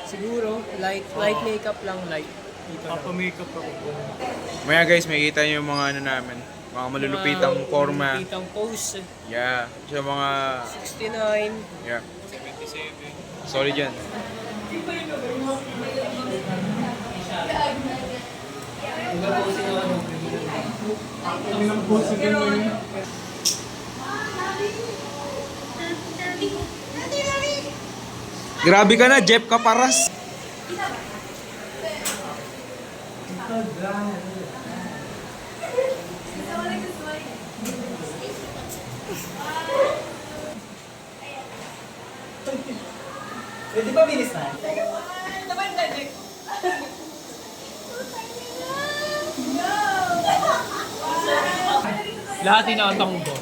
Siguro, light makeup lang, light. Papa-makeup ako. Maya guys, makikita niyo yung mga ano namin. Mga malulupitang forma. Malulupitang pose. Yeah. Sa mga... 69. Yeah. 77. Solid yan. Grabe ka na, Jeff Caparas. Pwede ba bilis na? Lahat inatang ko.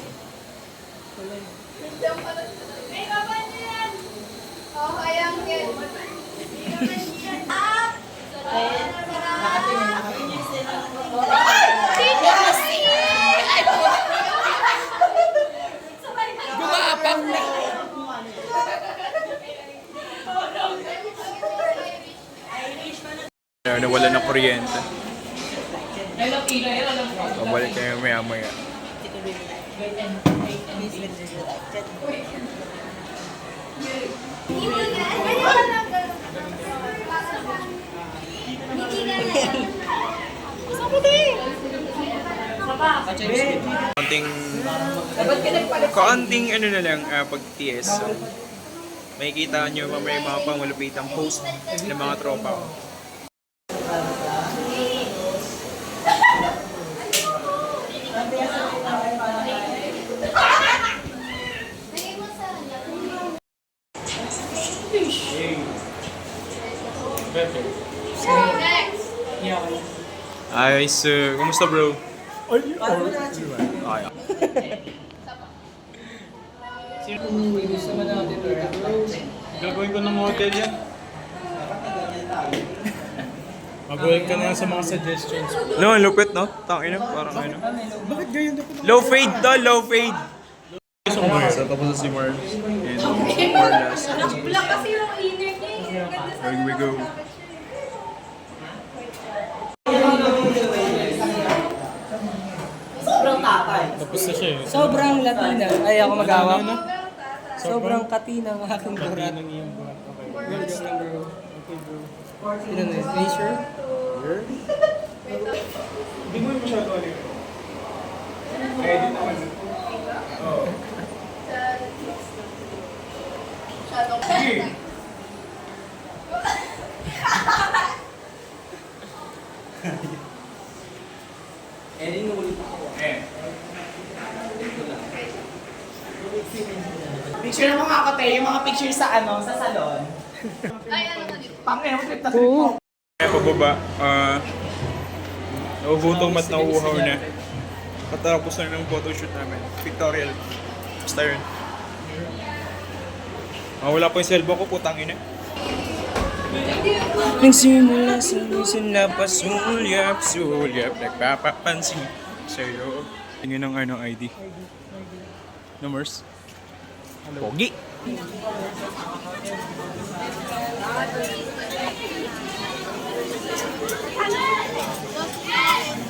Gumapang na! Nawala ng kuryente. Pabalik kayo maya-maya. Kaunting ano na lang pag-TS. So, makikita nyo mamaya yung mga pangmalupitang post ng mga tropa ko. Ay, sir. Kumusta, bro? Ay, Gusto mo natin, Gagawin ko ng model yan. Mag-work ka na lang sa mga suggestions. no, lupit, no? Tangina, parang ano. Bakit ganyan na Low fade to, low fade. So, Mars. So, tapos si Mars. And Marlas. Black kasi yung inner niya. Here we go. Sobrang tatay. Tapos na siya eh. Sobrang Latina. Ay, ako mag-awa. Ano? Sobrang katina ng aking Pati burat. ng iyong buhat. Okay. Welcome, bro. Sino na yun? Fraser? Hindi mo yung masyado alin. Edit naman. Oo. Sige. Erin, ulit ako. Picture mo nga ako, te. Yung mga picture sa ano, sa salon. Ay, ano na dito? Pang-emo trip na trip mo. Kaya pababa, naugutom at nauuhaw na. Patapos na ng photoshoot namin. Pictorial. Basta yun. Wala po yung cellphone ko, putang ina. Nagsimula sa misin na pasulyap, nagpapapansin sa'yo. Tingin ng ano ID. Numbers? Pogi!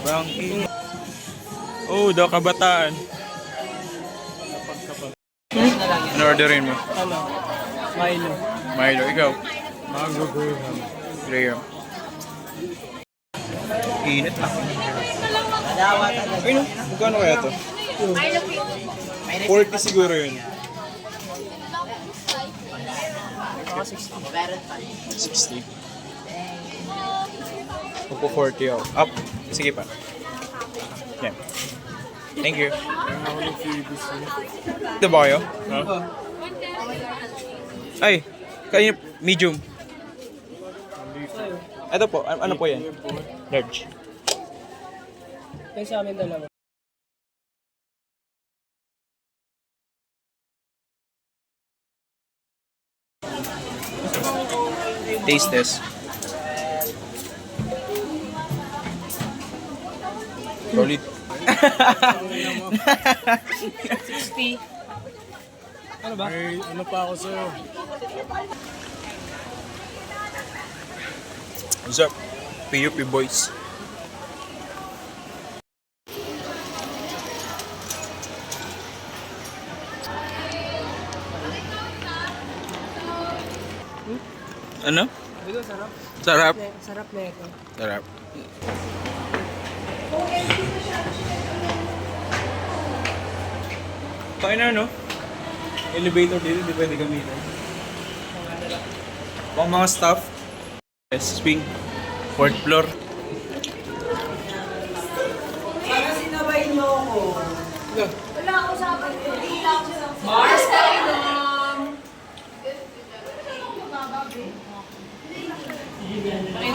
Bangking. Oh, daw kabataan. Ano orderin mo? Ano? Milo. Milo, ikaw? Mango Graham. Graham. Init lang. Ay no, magkano kaya to? 40 siguro yun. 60. Upo 40 ako. Up. Sige pa. Yan. Thank you. Ito ba kayo? Ay, kanina medium. Ito po, ano po yan? Large. Yung sa amin dalawa. Taste test. Solid. 60. Ano ba? Ay, ano pa ako sa'yo? What's up? PUP boys. Ano? Ito, sarap. Sarap. Sarap na ito. Sarap. Kaya na, no? Elevator dito, di pwede gamitin. Pang mga staff. Yes, swing. 4th floor. Sana sinabay niyo ako. Wala ako sa akin. Hindi lang ako sa Mars Ay,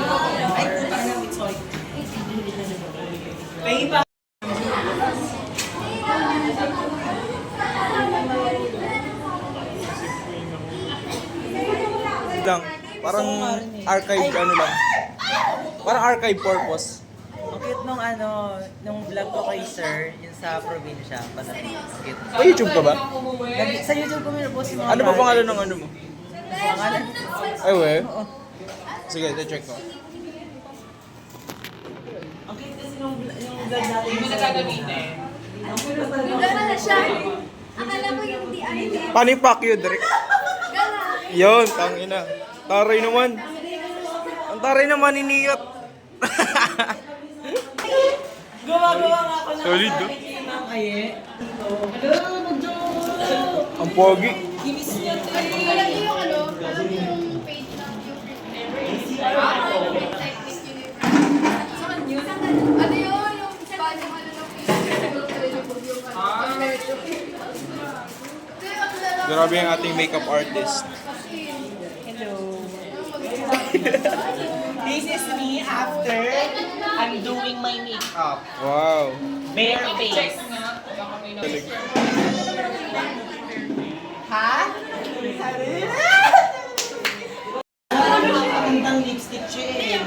putang na mitsoy. May iba. Lang. Parang archive ano lang. Parang archive purpose. Ang cute nung nung vlog ko kay sir, yun sa probinsya, Panay. Cute. May YouTube ka ba? Sa YouTube ko minapost yung mga Ano ba pangalan ng ano mo? pangalan? Ay, we. Sige, check ko. Ang cute kasi nung vlog natin. Hindi mo na gagamitin. Gana na siya. Akala mo yung di ano di. Panipak yun, direct. Gana. Yun, tangina. Taray naman. Ang taray naman, iniyot. Gumagawa nga ako ng Solid, no? Ma'am Aye. Hello, mag-joke! Ang pogi. Kinis niya to Alam niyo yung ano? Alam niyo yung page ng Ano yun? Yung paano ano ng Grabe ang ating makeup artist. This is me after I'm doing my makeup. Wow. Bare face. Ha? Ang lipstick siya eh.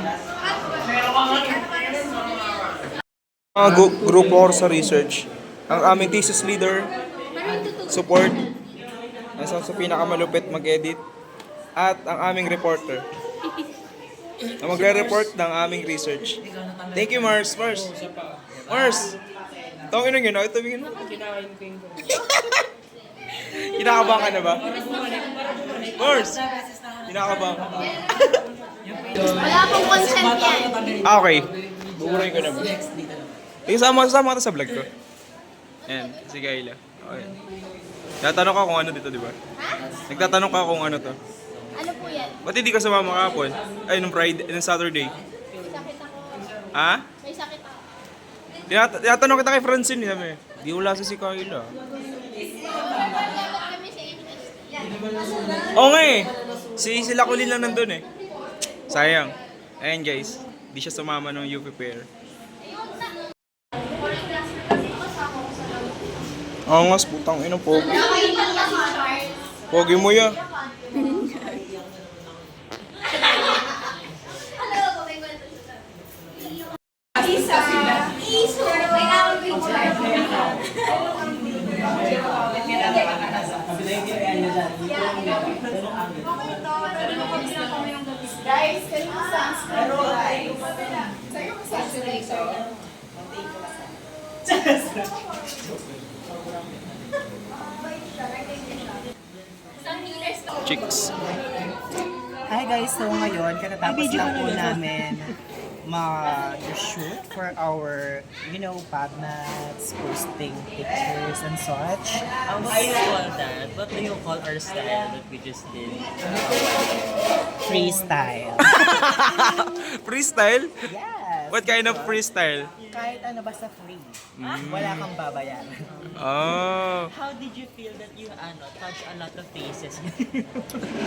Mga grupo ko sa research. Ang aming thesis leader, support, sa pinakamalupit mag-edit, at ang aming reporter. Na magre-report ng aming research. Thank you, Mars. Mars. Mars. Tawagin na yun. Ito yun. Kinain ko yung Kinakabahan ka na ba? Mars. Kinakabahan ka. Wala akong consent yan. Ah, okay. Buburay ko na ba? Sama ka sa vlog ko. Ayan, si Kayla. Okay. Tatanong ka kung ano dito, di ba? Nagtatanong ka kung ano to. Ano po yan? Ba't hindi ka sumama kahapon? Ay, nung Friday, nung Saturday. May sakit ako. Ha? May sakit ako. Tinatanong kita kay Francine, sabi. Di wala si Kayla. Dapat kami sa HS. Yan. Oo nga eh. Sila Kulin lang nandun eh. Sayang. Ayan guys. Di siya sumama ng UP pair. Oo nga, putang ina, pogi. Pogi mo ya. Guys, kanina sunscreen. Sa'yo ko sunscreen. Chicks. Hi guys, so ngayon, katatapos lang po namin mag-shoot for our, PubMats, posting pictures and such. What do you call that? What do you call our style that we just did? Freestyle. Freestyle? Yes! What kind of freestyle? Kahit ano, basta free. Wala kang babayaran. Oh. How did you feel that you touch a lot of faces?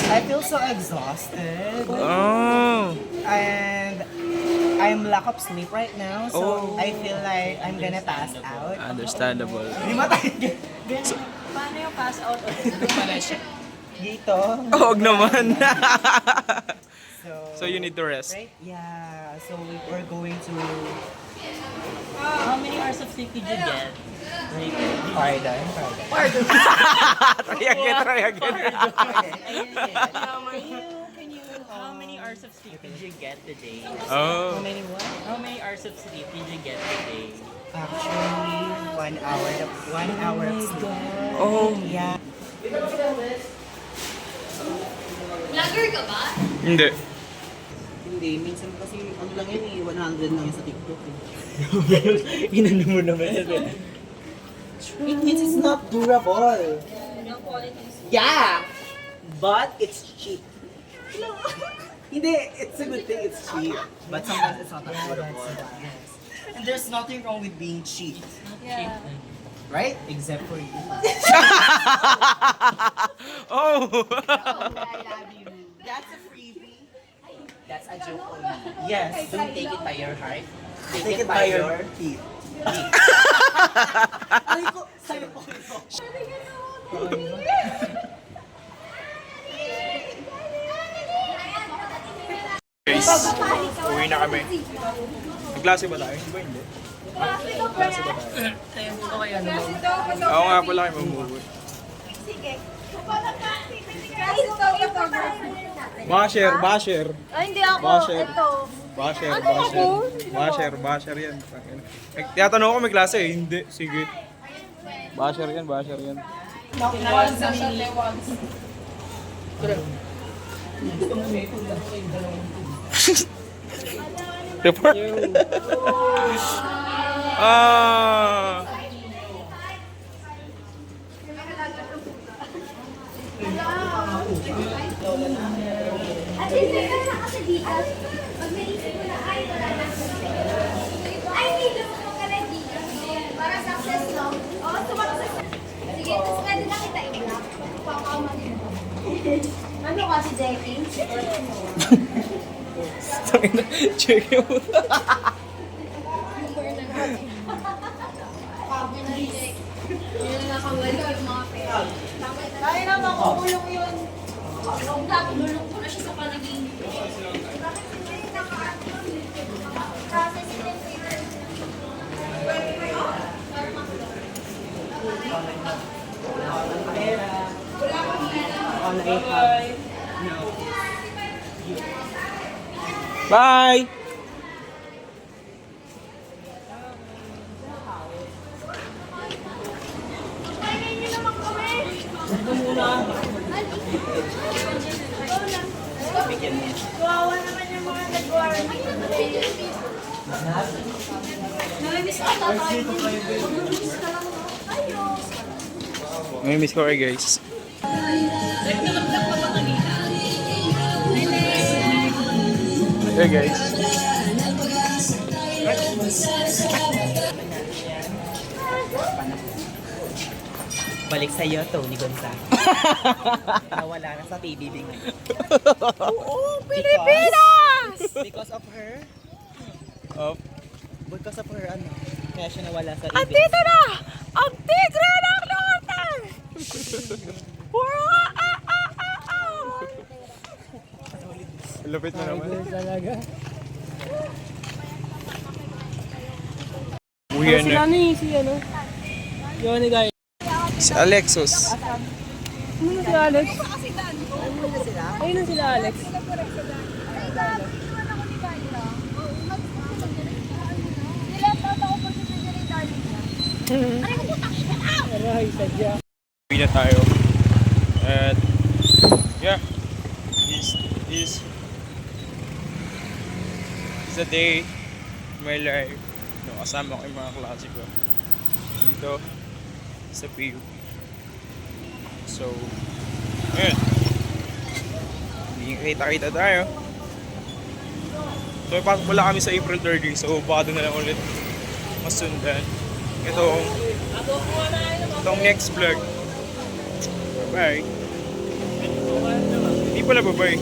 I feel so exhausted. Oh. And I'm lack of sleep right now, so Oh. I feel like I'm gonna pass out. Understandable. Di ba tayo Paano yung pass out? dito? Oh, wag naman. So, So you need to rest. right? Yeah, so we're going to How many hours of sleep did you get? Pardon. Try again, try again. How many hours of sleep did you get today? Oh. How many what? How many hours of sleep did you get today? Actually, 1 hour. 1 hour of sleep. Oh. Yeah. Vlogger ka ba? Hindi. Hindi, minsan kasi ano lang yun eh, 100 lang yun sa TikTok eh. Inano mo naman. It means it's not durable. Yeah! But it's cheap. Hindi, it's a good thing it's cheap. But sometimes it's not that durable. And there's nothing wrong with being cheap. Yeah. Right? Except for you. Oh. I love you. That's a freebie. That's a joke only. Yes, don't take it by your heart. Take it by your teeth. Ay ko, sa'yo po ito. Guys, uwi na kami. Nagklase ba tayo? Hindi ba hindi? Nagklase ba tayo? Oo nga pala kayo mamugot. Basher. Ay, hindi ako. Basher. Ito. Basher yan. Tinatanong ko may klase eh. Hindi. Sige. Basher yan. Report. Ah. At least may kasa kasi dito. Pag naisip ko na, ay, wala na. Ay, hindi mo ka na dito. Para success, no? Oo, sumakses. Sige, tapos pwede na kita i-block. Papakaman mo. Ano ka si Jackie? Check mo. Yun na nakawali yung mga pera. Kaya naman, kukulong yun. Kulong ko na siya sa panaginip. Bye. Kawawa naman yung mga nag-warranty. Nami-miss ka tayo. Nami-miss ka lang. Ayos. May miss ko kayo guys. Hey guys. Balik sa'yo, Tony Gonzaga. Nawala na sa PBB ngayon. Oo, Pilipinas! Because of her, Up. because of her, ano, kaya siya nawala sa Andito na! Ang tigre ng norte! Lupit mo naman. Uwi na. Si Alexos. Uwi na tayo. At yeah, this is a day in my life. No, kasama ko yung mga klase ko dito sa PU. So, ayun. Hindi kita tayo. So, pasok pala kami sa April 30. So, baka doon na lang ulit masundan. Itong next vlog. Bye. Hindi pala bye-bye.